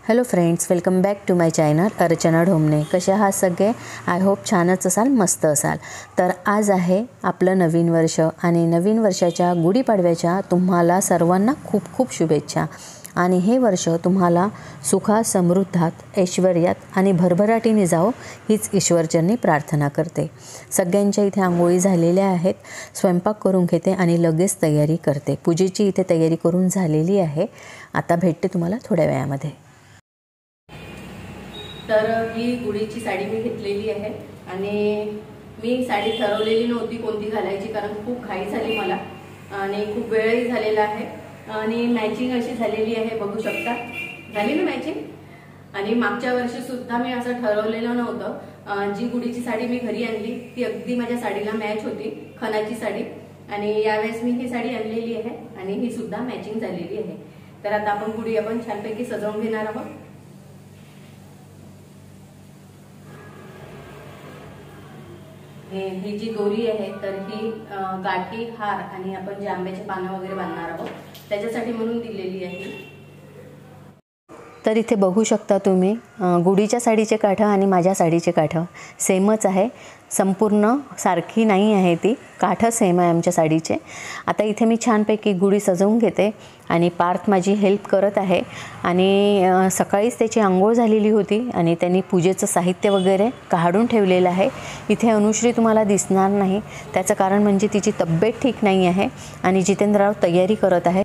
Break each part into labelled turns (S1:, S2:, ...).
S1: Hello friends, welcome back to my channel Archana Dhomne. कसे आहात सगळे? आय होप छानच असाल, मस्त असाल. तर आज आहे आपलं नवीन वर्ष आणि नवीन वर्षाच्या गुढीपाडव्याच्या तुम्हाला सर्वांना खूप खूप शुभेच्छा. आणि हे वर्ष तुम्हाला सुखात, समृद्धात, ऐश्वर्यात आणि भरभराटीने जाओ हीच ईश्वरचरणी प्रार्थना करते. सगळ्यांच्या इथे आंघोळी झालेल्या आहेत. स्वयंपाक करून घेते आणि लगेच तयारी करते. पूजेची इथे तयारी करून झालेली आहे. आता भेटते तुम्हाला थोड्या वेळामध्ये.
S2: तर ही गुढीची साडी मी घेतलेली आहे आणि मी साडी ठरवलेली नव्हती कोणती घालायची, कारण खूप घाई झाली मला आणि खूप वेळही झालेला आहे. आणि मॅचिंग अशी झालेली आहे, बघू शकता. झाली ना मॅचिंग. आणि मागच्या वर्षी सुद्धा मी असं ठरवलेलं नव्हतं. जी गुढीची साडी मी घरी आणली ती अगदी माझ्या साडीला मॅच होती, खणाची साडी. आणि यावेळेस मी ही साडी आणलेली आहे आणि ही सुद्धा मॅचिंग झालेली आहे. तर आता आपण गुढी छानपैकी सजवून घेणार आहोत. ही जी दोरी आहे तर ही गाठी, हार आणि आपण जे आंब्याचे पानं वगैरे बांधणार आहोत त्याच्यासाठी म्हणून दिलेली आहे.
S1: तर इथे बघू शकता तुम्ही, गुढीच्या साडीचे काठं आणि माझ्या साडीचे काठं सेमच आहे. संपूर्ण सारखी नाही आहे ती, काठं सेम आहे आमच्या साडीचे. आता इथे मी छानपैकी गुढी सजवून घेते आणि पार्थ माझी हेल्प करत आहे. आणि सकाळीच त्याची आंघोळ झालेली होती आणि त्यांनी पूजेचं साहित्य वगैरे काढून ठेवलेलं आहे. इथे अनुश्री तुम्हाला दिसणार नाही, त्याचं कारण म्हणजे तिची तब्येत ठीक नाही आहे आणि जितेंद्रराव तयारी करत आहे.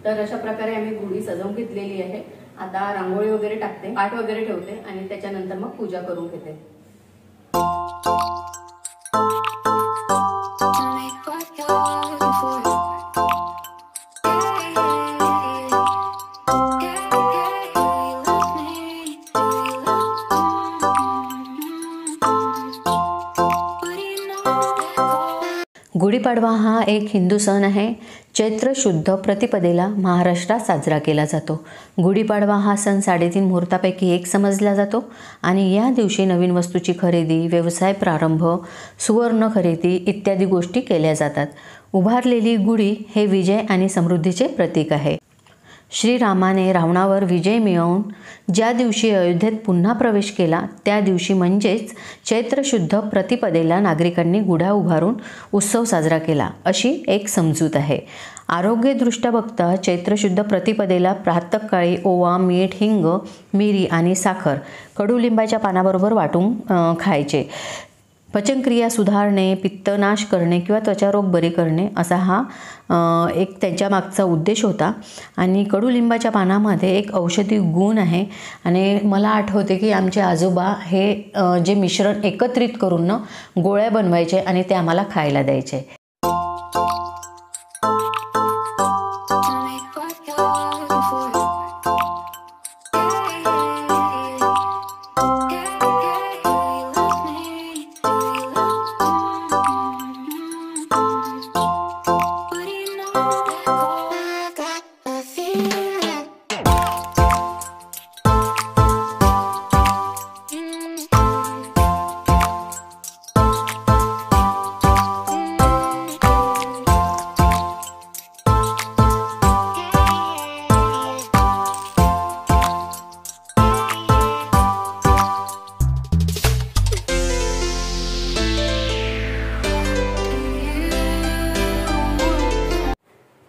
S2: तर अशा प्रकारे आम्ही गुढी सजवून घेतलेली आहे. आता रांगोळी वगैरे टाकते, पाट वगैरे ठेवते आणि त्याच्यानंतर मग पूजा करून घेते.
S1: गुढीपाडवा हा एक हिंदू सण आहे. चैत्र शुद्ध प्रतिपदेला महाराष्ट्रात साजरा केला जातो. गुढीपाडवा हा सण 3.5 मुहूर्तापैकी एक समजला जातो आणि या दिवशी नवीन वस्तूची खरेदी, व्यवसाय प्रारंभ, सुवर्ण खरेदी इत्यादी गोष्टी केल्या जातात. उभारलेली गुढी हे विजय आणि समृद्धीचे प्रतीक आहे. श्रीरामाने रावणावर विजय मिळवून ज्या दिवशी अयोध्येत पुन्हा प्रवेश केला त्या दिवशी म्हणजेच चैत्र शुद्ध प्रतिपदेला नागरिकांनी गुढ्या उभारून उत्सव साजरा केला, अशी एक समजूत आहे. आरोग्यदृष्ट्या बघता चैत्र शुद्ध प्रतिपदेला प्रातःकाळी ओवा, मीठ, हिंग, मिरी आणि साखर कडुलिंबाच्या पानाबरोबर वाटून खायचे. पचनक्रिया सुधारणे, पित्तनाश करणे किंवा त्वचारोग बरे करणे असा हा एक त्यांच्या मागचा उद्देश होता. आणि कडुलिंबाच्या पानामध्ये एक औषधी गुण आहे. आणि मला आठवते की आमचे आजोबा हे जे मिश्रण एकत्रित करून गोळ्या बनवायचे आणि ते आम्हाला खायला द्यायचे.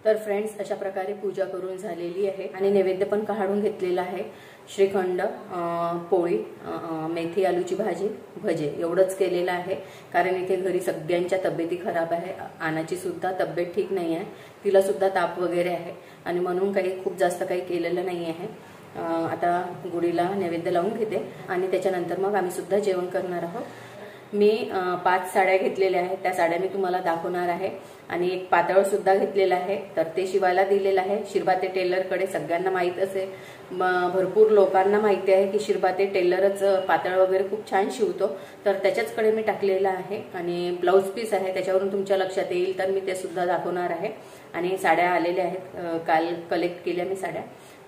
S2: तर फ्रेंड्स, अशा प्रकारे पूजा करून झालेली आहे आणि नैवेद्य पण काढून घेतलेला आहे. श्रीखंड, पोळी, मेथी आलूची भाजी, भजे एवढंच केलेलं आहे. कारण इथे घरी सगळ्यांच्या तब्येती खराब आहे. आनाची सुद्धा तब्येत ठीक नाही आहे, तिला सुद्धा ताप वगैरे आहे आणि म्हणून खूप जास्त काही केलेलं नाही आहे. आता गुढीला नैवेद्य लावून घेते आणि त्याच्यानंतर मग आम्ही सुद्धा जेवण करणार आहोत. मी 5 साड्या घेतलेल्या आहेत, त्या साड्या मी तुम्हाला दाखवणार आहे आणि एक पातळ सुद्धा घेतलेला आहे, तर ते शिवायला दिलेलं आहे शिरभाते टेलरकडे. सगळ्यांना माहीत असेल, भरपूर लोकांना माहिती आहे की शिरभाते टेलरच पातळ वगैरे खूप छान शिवतो, तर त्याच्याचकडे मी टाकलेला आहे. आणि ब्लाऊज पीस आहे, त्याच्यावरून तुमच्या लक्षात येईल तर मी ते सुद्धा दाखवणार आहे. आणि साड्या आलेल्या आहेत, काल कलेक्ट केल्या मी साड्या,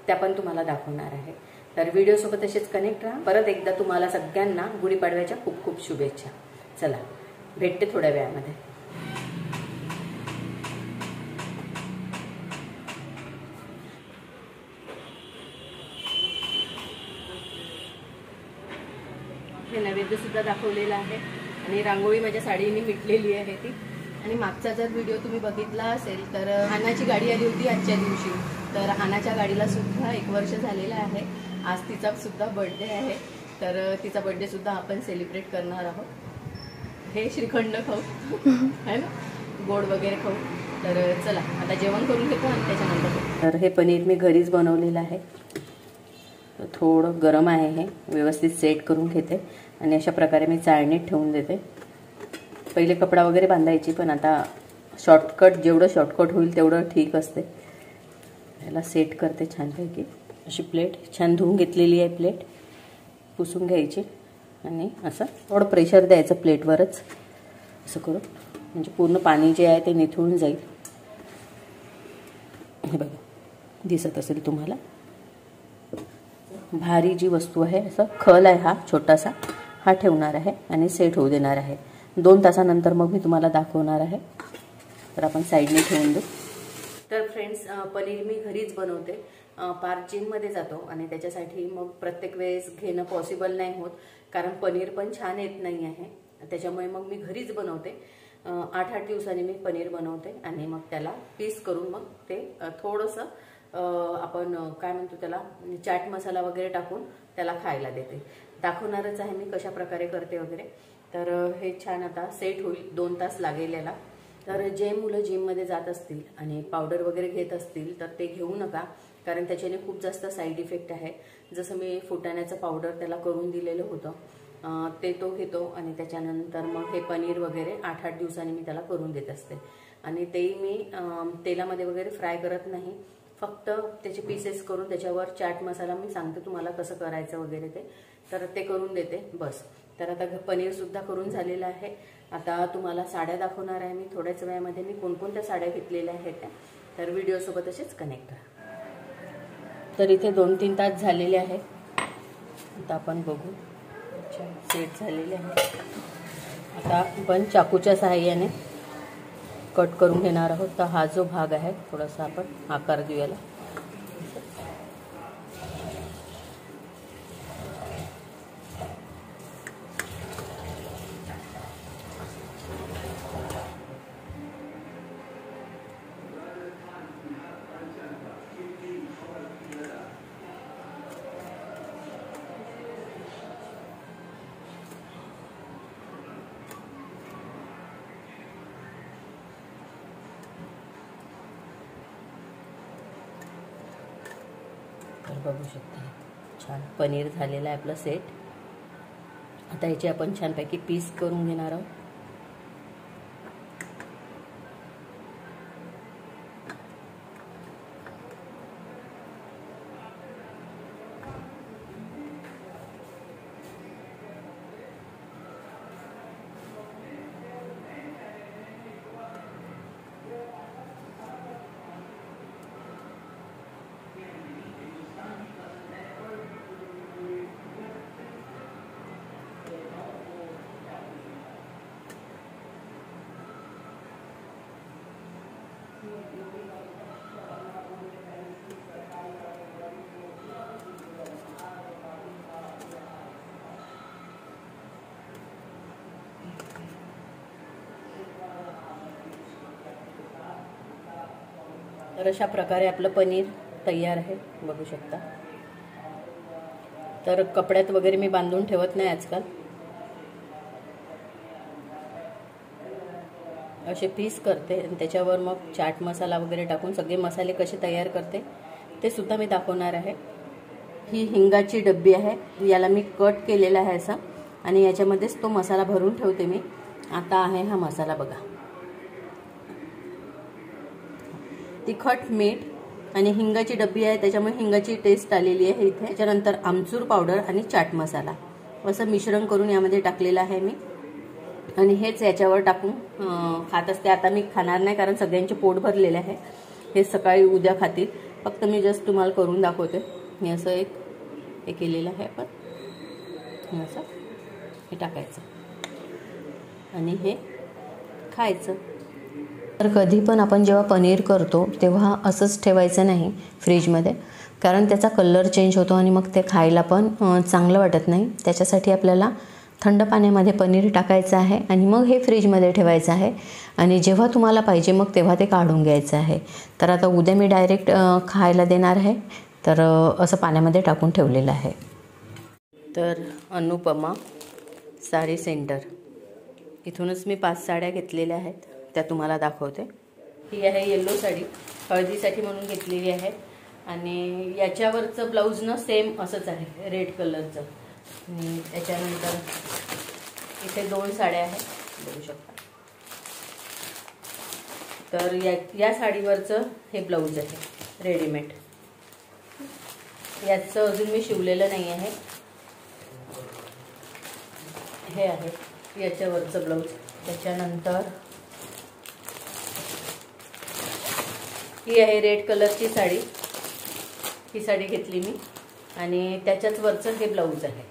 S2: त्या पण तुम्हाला दाखवणार आहे. तर व्हिडिओ सोबत तसेच कनेक्ट राहा. परत एकदा तुम्हाला सगळ्यांना गुढीपाडव्याच्या खूप खूप शुभेच्छा. चला भेटते थोड्या वेळामध्ये. हे नैवेद्य सुद्धा दाखवलेलं आहे आणि रांगोळी माझ्या साडीने मिटलेली आहे ती. आणि मागचा जर व्हिडिओ तुम्ही बघितला असेल तर हानाची गाडी आली होती आजच्या दिवशी, तर हानाच्या गाडीला सुद्धा 1 वर्ष झालेलं आहे. आज तिचा सुद्धा बर्थडे आहे, तर तिचा बर्थडे सुद्धा आपण सेलिब्रेट करणार आहोत. हे श्रीखंड खाऊ है ना, गोड वगैरे खाऊ. तर चला आता जेवण करून घेतो आणि त्याच्यानंतर. तर हे पनीर मी घरीच बनवलेलं आहे, थोडं गरम आहे, हे व्यवस्थित सेट करून घेते आणि अशा प्रकारे मी चाळणीत ठेवून देते. पहिले कपडा वगैरे बांधायची, पण आता शॉर्टकट, जेवढं शॉर्टकट होईल तेवढं ठीक असते. याला सेट करते छानपैकी. अशी प्लेट छान धुवून घेतलेली आहे, प्लेट पुसून घ्यायची आणि असं थोडं प्रेशर द्यायचं प्लेटवरच, असं करून, म्हणजे पूर्ण पाणी जे आहे ते निथळून जाईल. हे बघा, दिसत असेल तुम्हाला. भारी जी वस्तू आहे, असं खल आहे हा छोटासा, हा ठेवणार आहे आणि सेट होऊ देणार आहे. 2 तासानंतर मग मी तुम्हाला दाखवणार आहे. तर आपण साईडने ठेवून देऊ. तर फ्रेंड्स, पनीर मी घरीच बनवते. पार्क जिममध्ये जातो आणि त्याच्यासाठी मग प्रत्येक वेळेस घेणं पॉसिबल नाही होत, कारण पनीर पण छान येत नाही आहे. त्याच्यामुळे मग मी घरीच बनवते. 8-8 दिवसांनी मी पनीर बनवते आणि मग त्याला पीस करून मग ते थोडंसं आपण काय म्हणतो त्याला, चाट मसाला वगैरे टाकून त्याला खायला देते. दाखवणारच आहे मी कशा प्रकारे करते वगैरे. तर हे छान आता सेट होईल, 2 तास लागेल याला. तर जे मुलं जिममध्ये जात असतील आणि पावडर वगैरे घेत असतील तर ते घेऊ नका, कारण त्याच्याने खूप जास्त साईड इफेक्ट आहे. जसं मी फुटाण्याचं पावडर त्याला करून दिलेलं होतं, ते तो घेतो आणि त्याच्यानंतर मग हे पनीर वगैरे 8-8 दिवसांनी मी त्याला करून देत असते. आणि तेही मी तेलामध्ये वगैरे फ्राय करत नाही, फक्त त्याचे पीसेस करून त्याच्यावर चाट मसाला मी सांगते तुम्हाला कसं करायचं वगैरे ते, तर ते करून देते बस. तर आता पनीर सुद्धा करून झालेलं आहे. आता तुम्हाला साड्या दाखवणार आहे मी थोड्याच वेळामध्ये, मी कोणकोणत्या साड्या घेतलेल्या आहेत त्या. तर व्हिडिओ सोबत असेच कनेक्ट राहा. तर इथे 2-3 तास झालेले आहे. आता आपण बघू, सेट झालेले आहे. आता आपण चाकूच्या सहाय्याने कट करून घेणार आहोत. तर हा जो भाग आहे थोडासा आपण आकार देऊयाला. बघू शकता, छान पनीर झालेला आहे आपलं सेट. आता याचे आपण छानपैकी पीस करून घेणार आहोत. तर अशा प्रकारे आपलं पनीर तयार आहे, बघू शकता. तर कपड्यात वगैरे मी बांधून ठेवत नाही आजकाल. असे पीस करते आणि त्याच्यावर मग चाट मसाला वगैरे टाकून सगळे मसाले कसे तयार करते ते सुद्धा मी दाखवणार आहे. ही हिंगाची डब्बी आहे, याला मी कट केलेला आहे असा आणि याच्यामध्येच तो मसाला भरून ठेवते मी। आता आहे हा मसाला बघा, तिखट, मीठ आणि हिंगाची डब्बी आहे त्याच्यामुळे हिंगाची टेस्ट आलेली आहे इथे। त्याच्यानंतर आमचूर पावडर आणि चाट मसाला असं मिश्रण करून यामध्ये टाकलेलं आहे मी आणि हेच याच्यावर टाकून खात असते। आता मी खाणार नाही कारण सगळ्यांचे पोट भरलेले आहे, हे सकाळी उद्या खातील, फक्त मी जस्ट तुम्हाला करून दाखवते। हे असं हे केलेलं आहे आपण, असं हे टाकायचं आणि हे खायचं।
S1: तर कधी पण आपण जेव्हा पनीर करतो तेव्हा असंच ठेवायचं नाही फ्रीजमध्ये, कारण त्याचा कलर चेंज होतो आणि मग ते खायला पण चांगलं वाटत नाही। त्याच्यासाठी आपल्याला थंड पाण्यामध्ये पनीर टाकायचं आहे आणि मग हे फ्रीजमध्ये ठेवायचं आहे आणि जेव्हा तुम्हाला पाहिजे मग तेव्हा ते काढून घ्यायचं आहे। तर आता उद्या मी डायरेक्ट खायला देणार आहे, तर असं पाण्यामध्ये टाकून ठेवलेलं आहे।
S2: तर अनुपमा साडी सेंटर, इथूनच मी 5 साड्या घेतलेल्या आहेत, त्या तुम्हाला दाखवते। ही आहे येलो साडी, हळदीसाठी म्हणून घेतलेली आहे आणि याच्यावरचं ब्लाऊज ना सेम असंच आहे, रेड कलरचं। त्याच्यानंतर इथे 2 साड्या आहेत, बघू शकता। तर या साडीवरचं हे ब्लाऊज आहे रेडीमेड, याचं अजून मी शिवलेलं नाही आहे। हे आहे याच्यावरचं ब्लाऊज। त्याच्यानंतर ही आहे रेड कलरची साडी, ही साडी घेतली मी आणि त्याच्याच वरचं हे ब्लाऊज आहे।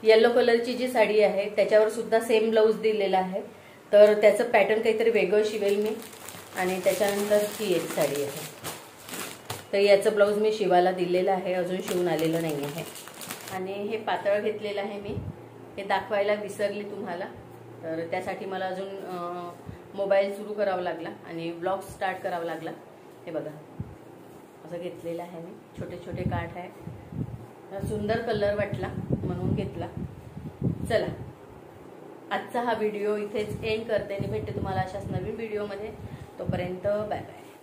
S2: येलो कलरची जी साडी आहे त्याच्यावर सुद्धा सेम ब्लाऊज दिलेला आहे, तर त्याचं पॅटर्न काहीतरी वेगळं शिवेल मी। आणि त्याच्यानंतर ही एक साडी आहे, तर याचं ब्लाऊज मी शिवायला दिलेलं आहे, अजून शिवून आलेलं नाही आहे। आणि हे पातळ घेतलेलं आहे मी, हे दाखवायला विसरली तुम्हाला, तर त्यासाठी मला अजून मोबाईल सुरू करावा लागला आणि ब्लॉग स्टार्ट करावा लागला। हे बघा असं घेतलेलं आहे मी, छोटे छोटे काठ आहे, सुंदर कलर वाटला म्हणून घेतला। चला आजचा हा व्हिडिओ इथेच एंड करते आणि भेटते तुम्हाला अशाच नवीन व्हिडिओमध्ये, तोपर्यंत बाय बाय।